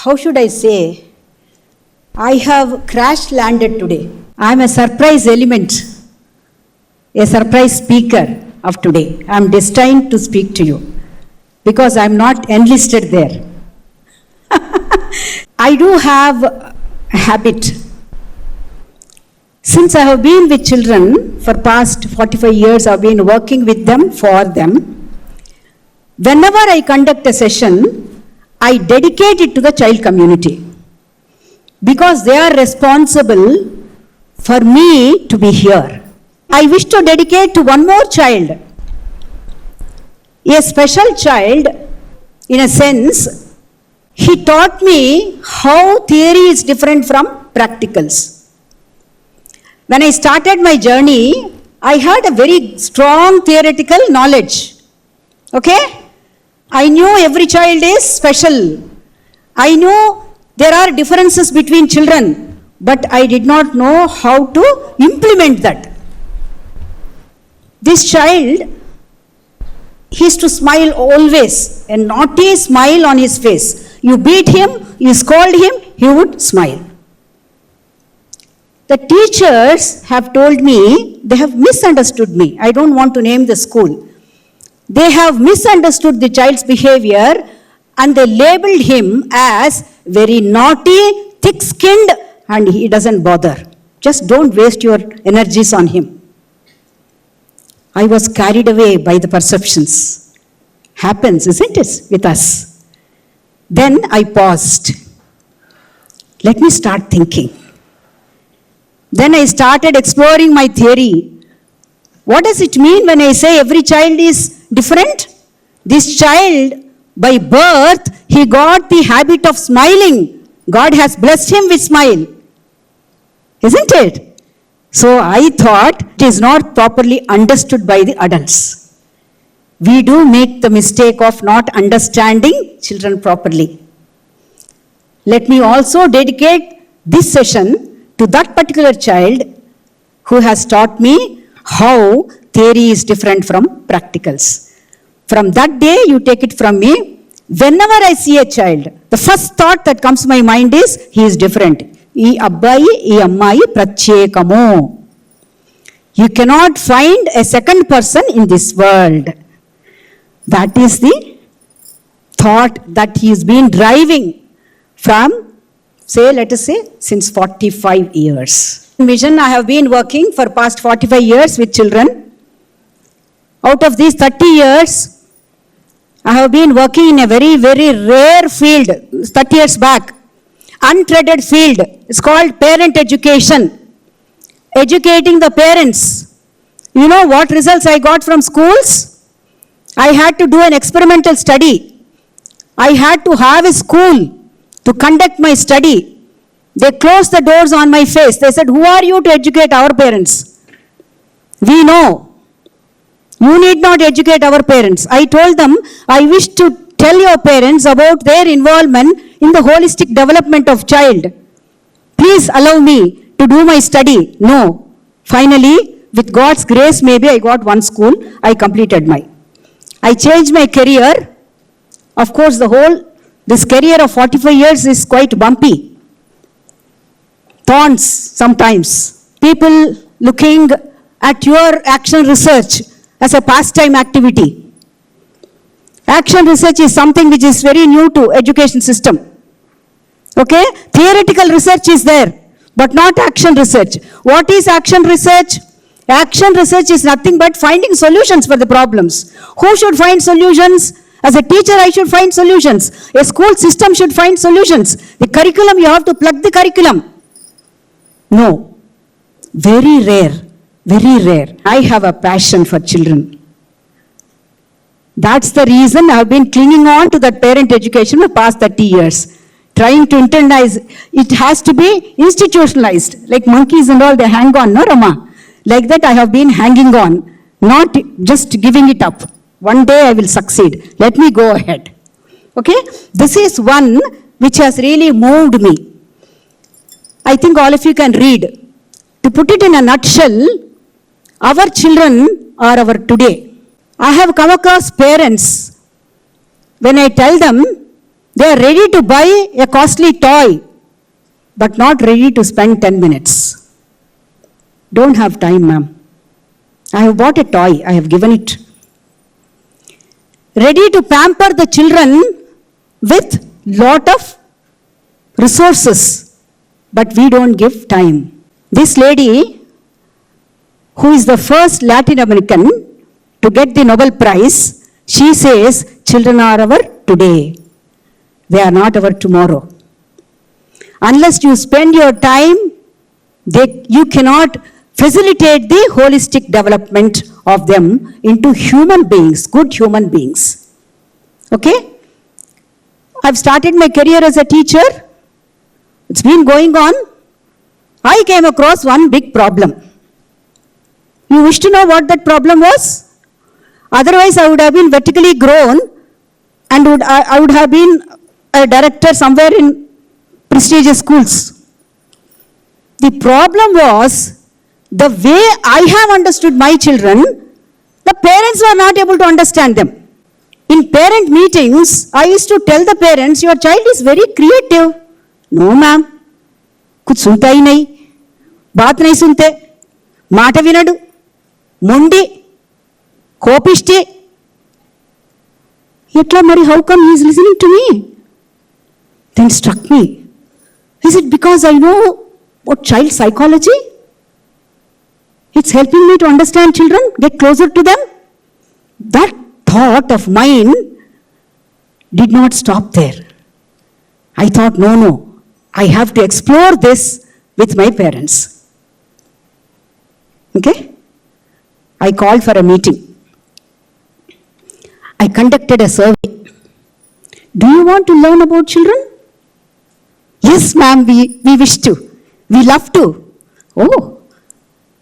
how should I say, I have crash landed today. I am a surprise element, a surprise speaker of today. I am destined to speak to you because I am not enlisted there. I do have a habit. Since I have been with children for past 45 years, I have been working with them, for them. Whenever I conduct a session, I dedicate it to the child community because they are responsible for me to be here. I wish to dedicate to one more child, a special child. In a sense, he taught me how theory is different from practicals. When I started my journey, I had a very strong theoretical knowledge. Okay? I knew every child is special. I knew there are differences between children, but I did not know how to implement that. This child, he used to smile always, a naughty smile on his face. You beat him, you scold him, he would smile. The teachers have told me, they have misunderstood me. I don't want to name the school. They have misunderstood the child's behavior and they labeled him as very naughty, thick-skinned, and he doesn't bother. Just don't waste your energies on him. I was carried away by the perceptions. Happens, isn't it, with us? Then I paused. Let me start thinking. Then I started exploring my theory. What does it mean when I say every child is different? This child, by birth, he got the habit of smiling. God has blessed him with smile. Isn't it? So I thought it is not properly understood by the adults. We do make the mistake of not understanding children properly. Let me also dedicate this session to that particular child who has taught me how theory is different from practicals. From that day, you take it from me, whenever I see a child, the first thought that comes to my mind is, he is different. Ee abbayi, ee ammayi pratyekamo. You cannot find a second person in this world. That is the thought that he has been driving from, let us say, since 45 years. In Vision, I have been working for past 45 years with children. Out of these 30 years, I have been working in a very, very rare field, 30 years back, untreaded field. It's called parent education, educating the parents. You know what results I got from schools? I had to do an experimental study. I had to have a school to conduct my study. They closed the doors on my face. They said, who are you to educate our parents? We know. You need not educate our parents. I told them, I wish to tell your parents about their involvement in the holistic development of child. Please allow me to do my study. No. Finally, with God's grace, maybe I got one school. I completed I changed my career. Of course, this career of 45 years is quite bumpy. Thorns sometimes. People looking at your action research as a pastime activity. Action research is something which is very new to education system. Okay? Theoretical research is there, but not action research. What is action research? Action research is nothing but finding solutions for the problems. Who should find solutions? As a teacher, I should find solutions. A school system should find solutions. The curriculum, you have to plug the curriculum. No. Very rare. Very rare. I have a passion for children. That's the reason I've been clinging on to that parent education for the past 30 years. Trying to internalize. It has to be institutionalized. Like monkeys and all, they hang on, no, Rama? Like that I have been hanging on. Not just giving it up. One day I will succeed. Let me go ahead. Okay? This is one which has really moved me. I think all of you can read. To put it in a nutshell, our children are our today. I have come across parents, when I tell them, They are ready to buy a costly toy, but not ready to spend 10 minutes. Don't have time, ma'am. I have bought a toy, I have given it. Ready to pamper the children with lot of resources, but we don't give time. This lady, who is the first Latin American to get the Nobel Prize, she says, children are our today. They are not our tomorrow. Unless you spend your time, you cannot facilitate the holistic development of them into human beings, good human beings. Okay? I've started my career as a teacher. It's been going on. I came across one big problem. You wish to know what that problem was? Otherwise, I would have been vertically grown and I would have been a director somewhere in prestigious schools. The problem was the way I have understood my children, the parents were not able to understand them. In parent meetings, I used to tell the parents, your child is very creative. No, ma'am. कुछ सुनता ही नहीं, बात नहीं सुनते, మాట వినడు, మొండి, కోపిష్టి. ఎట్లా మరి, how come he is listening to me? Then struck me. Is it because I know what child psychology? It's helping me to understand children, get closer to them. That thought of mine did not stop there. I thought, no, I have to explore this with my parents. Okay? I called for a meeting. I conducted a survey. Do you want to learn about children? Yes, ma'am, we wish to. We love to. Oh,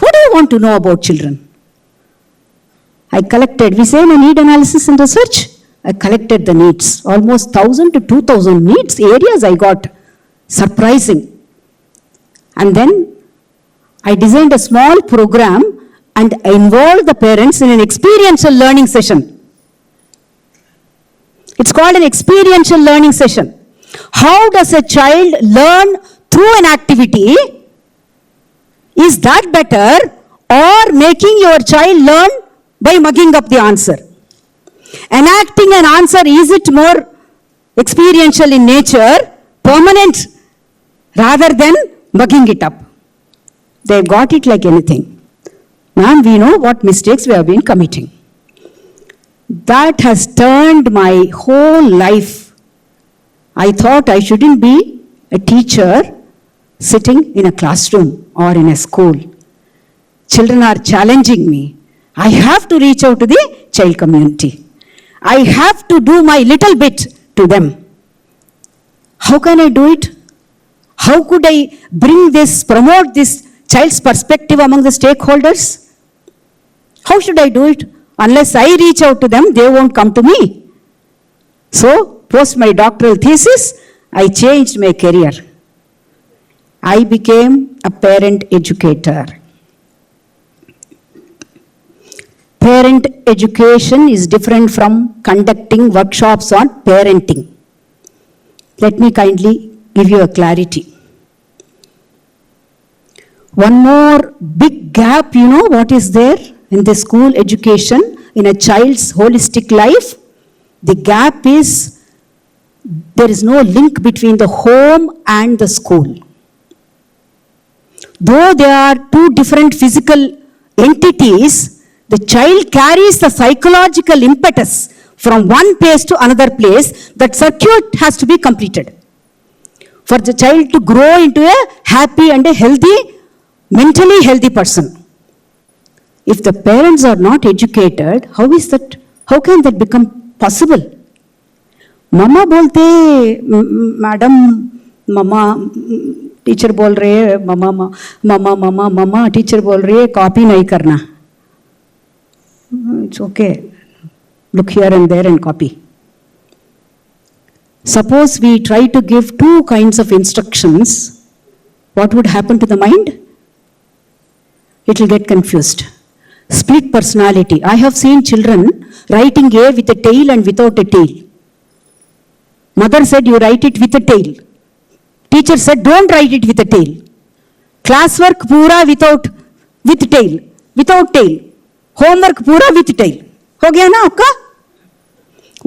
what do you want to know about children? I collected, we say in a need analysis and research, I collected the needs. Almost 1,000 to 2,000 needs areas I got. Surprising. And then I designed a small program and I involved the parents in an experiential learning session. It's called an experiential learning session. How does a child learn through an activity? Is that better, or making your child learn by mugging up the answer? Enacting an answer, is it more experiential in nature, permanent, rather than mugging it up? They got it like anything. Ma'am, we know what mistakes we have been committing. That has turned my whole life. I thought I shouldn't be a teacher sitting in a classroom or in a school. Children are challenging me. I have to reach out to the child community. I have to do my little bit to them. How can I do it? How could I bring this, promote this child's perspective among the stakeholders? How should I do it? Unless I reach out to them, they won't come to me. So, post my doctoral thesis, I changed my career. I became a parent educator. Parent education is different from conducting workshops on parenting. Let me kindly give you a clarity. One more big gap, you know what is there in the school education, in a child's holistic life? The gap is there is no link between the home and the school. Though they are two different physical entities, the child carries the psychological impetus from one place to another place. That circuit has to be completed for the child to grow into a happy and a healthy, mentally healthy person. If the parents are not educated, how can that become possible? Mama bolte, madam, mama, teacher bol rahe hai, mama, teacher bol rahi hai, copy nahi karna. It's okay. Look here and there and copy. Suppose we try to give two kinds of instructions, what would happen to the mind? It will get confused. Split personality. I have seen children writing A with a tail and without a tail. Mother said, you write it with a tail. Teacher said, don't write it with a tail. Classwork pura with tail. Without tail. Homework pura with tail. Ho gaya na aapka?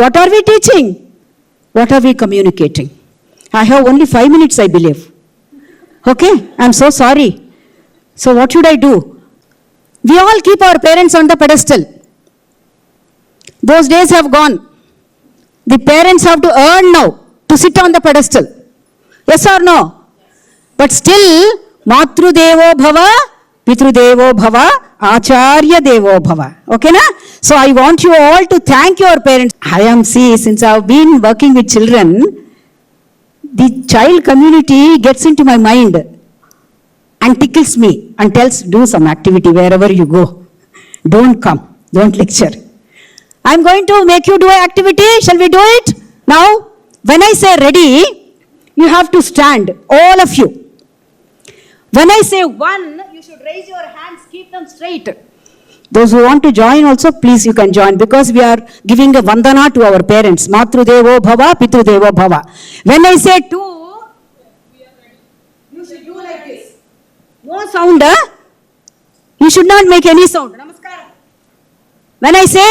What are we teaching? What are we communicating? I have only 5 minutes, I believe. Okay, I'm so sorry. So what should I do? We all keep our parents on the pedestal. Those days have gone. The parents have to earn now to sit on the pedestal. Yes or no? But still, Matru Devo Bhava, Pitru Devo Bhava, Acharya Devo Bhava. Okay na? So I want you all to thank your parents. Since I have been working with children, the child community gets into my mind and tickles me and tells, do some activity wherever you go. Don't come, don't lecture. I'm going to make you do an activity. Shall we do it? Now, when I say ready, you have to stand, all of you. When I say one, you should raise your hands, keep them straight. Those who want to join also, please you can join, because we are giving a vandana to our parents. Matru Devo Bhava, Pitru Devo Bhava. When I say two, you should do like this. No sound, huh? You should not make any sound. Namaskaram. When I say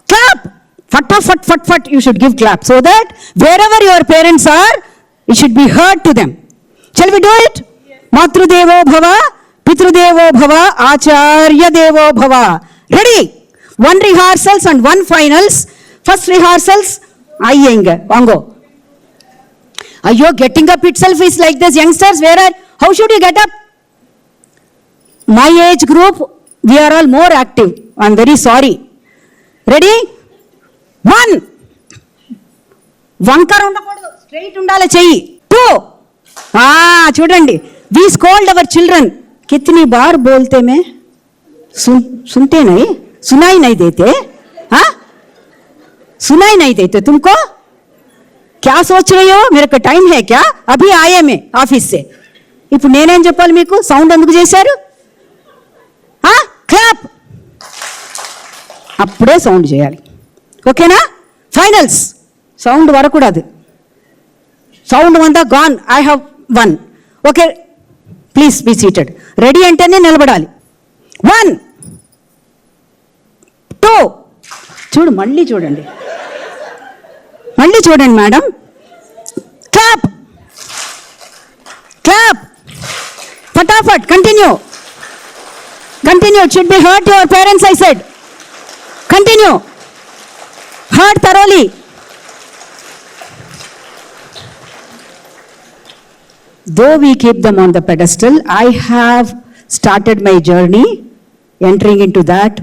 clap, fat, you should give clap, so that wherever your parents are, it should be heard to them. Shall we do it? Yes. Matru Devo Bhava, Pitru Devo Bhava, Acharya Devo Bhava. Ready? One rehearsals and one finals. First rehearsals, Ayenga, Wango. Are you getting up itself is like this, youngsters? How should you get up? My age group, we are all more active. I'm very sorry. Ready? One. Vankar undakoodu, straight undala cheyi. Two. Chudandi. We scold our children. Kitni baar bolte mein? Sunte nahi? Sunai nahi dete? Sunai nahi dete tumko? क्या सोच रही हो? मेरे का time है क्या? अभी आए मैं ऑफिस से. ఇప్పుడు నేనేం చెప్పాలి మీకు? సౌండ్ ఎందుకు చేశారు? క్లాప్. అప్పుడే సౌండ్ చేయాలి. ఓకేనా? ఫైనల్స్ సౌండ్ వరకూడదు. సౌండ్ అంతా gone. I have one. Okay, please be seated. Ready అంటేనే నిలబడాలి. 1 2 చూడు, మళ్ళీ చూడండి, మళ్ళీ చూడండి మేడం. Clap clap. ఫటాఫట్. Continue. It should be heard to your parents, I said. Continue. Heard thoroughly. Though we keep them on the pedestal, I have started my journey entering into that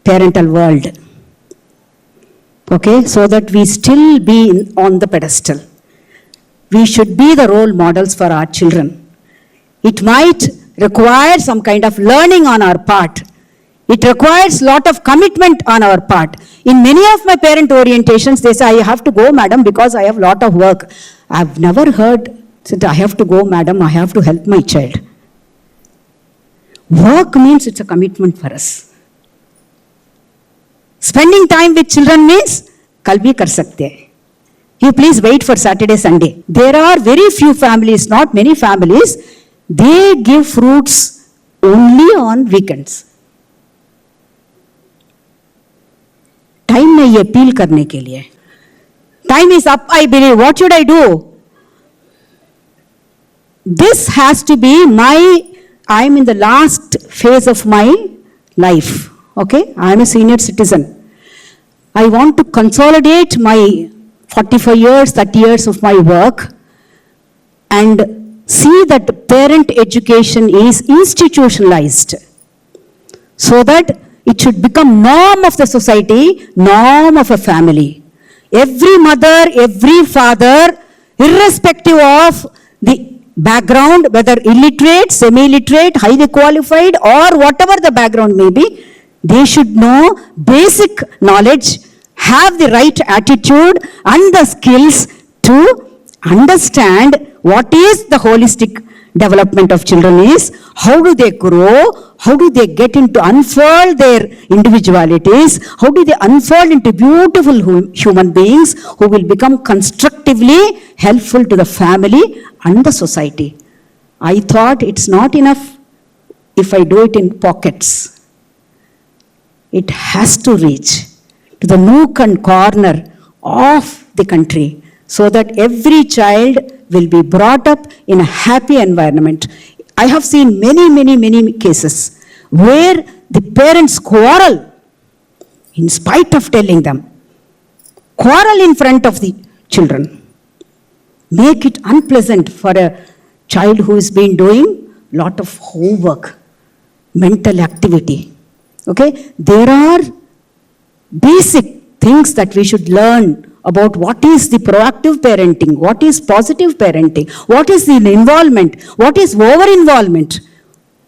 parental world. Okay, so that we still be on the pedestal. We should be the role models for our children. It might require some kind of learning on our part. It requires lot of commitment on our part. In many of my parent orientations, they say, I have to go, madam, because I have lot of work. I've never heard that I have to go, madam, I have to help my child. Work means it's a commitment for us. Spending time with children means kal bhi kar sakte hai. You please wait for Saturday, Sunday. There are very few families, not many families, they give fruits only on weekends. Time nahi hai appeal karne ke liye. Time is up, I believe. What should I do? This has to be I'm in the last phase of my life. Okay, I'm a senior citizen. I want to consolidate my 45 years, 30 years of my work and see that parent education is institutionalized so that it should become norm of the society, norm of a family. Every mother, every father, irrespective of the background, whether illiterate, semi-literate, highly qualified, or whatever the background may be, they should know basic knowledge, have the right attitude and the skills to understand what is the holistic development of children is how do they grow, how do they get into unfold their individualities, how do they unfold into beautiful human beings who will become constructively helpful to the family and the society. I thought it's not enough if I do it in pockets. It has to reach to the nook and corner of the country so that every child will be brought up in a happy environment. I have seen many cases where the parents quarrel in spite of telling them. Quarrel in front of the children. Make it unpleasant for a child who has been doing lot of homework, mental activity. Okay? There are basic things that we should learn about what is the proactive parenting, what is positive parenting, what is the involvement, what is over-involvement,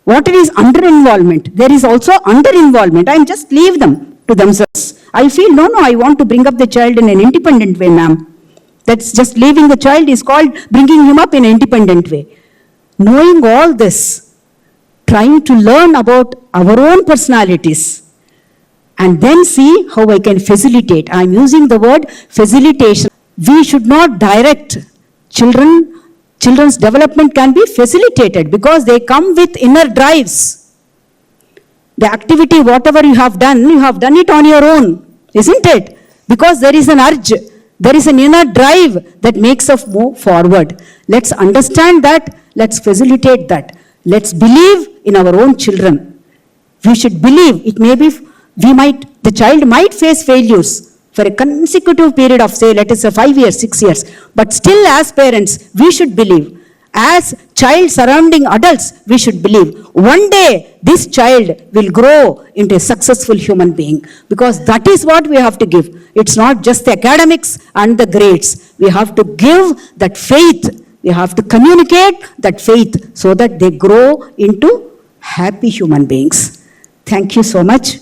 what is under-involvement. There is also under-involvement. I just leave them to themselves. I feel, no, I want to bring up the child in an independent way, ma'am. That's just leaving the child is called bringing him up in an independent way. Knowing all this, trying to learn about our own personalities, and then see how I can facilitate. I'm using the word facilitation. We should not direct children. Children's development can be facilitated because they come with inner drives. The activity, whatever you have done it on your own, isn't it? Because there is an urge, there is an inner drive that makes us move forward. Let's understand that, let's facilitate that. Let's believe in our own children. We should believe. It may be the child might face failures for a consecutive period of, say, let us say 5 years, 6 years. But still, as parents, we should believe. As child surrounding adults, we should believe. One day, this child will grow into a successful human being. Because that is what we have to give. It's not just the academics and the grades. We have to give that faith. We have to communicate that faith so that they grow into happy human beings. Thank you so much.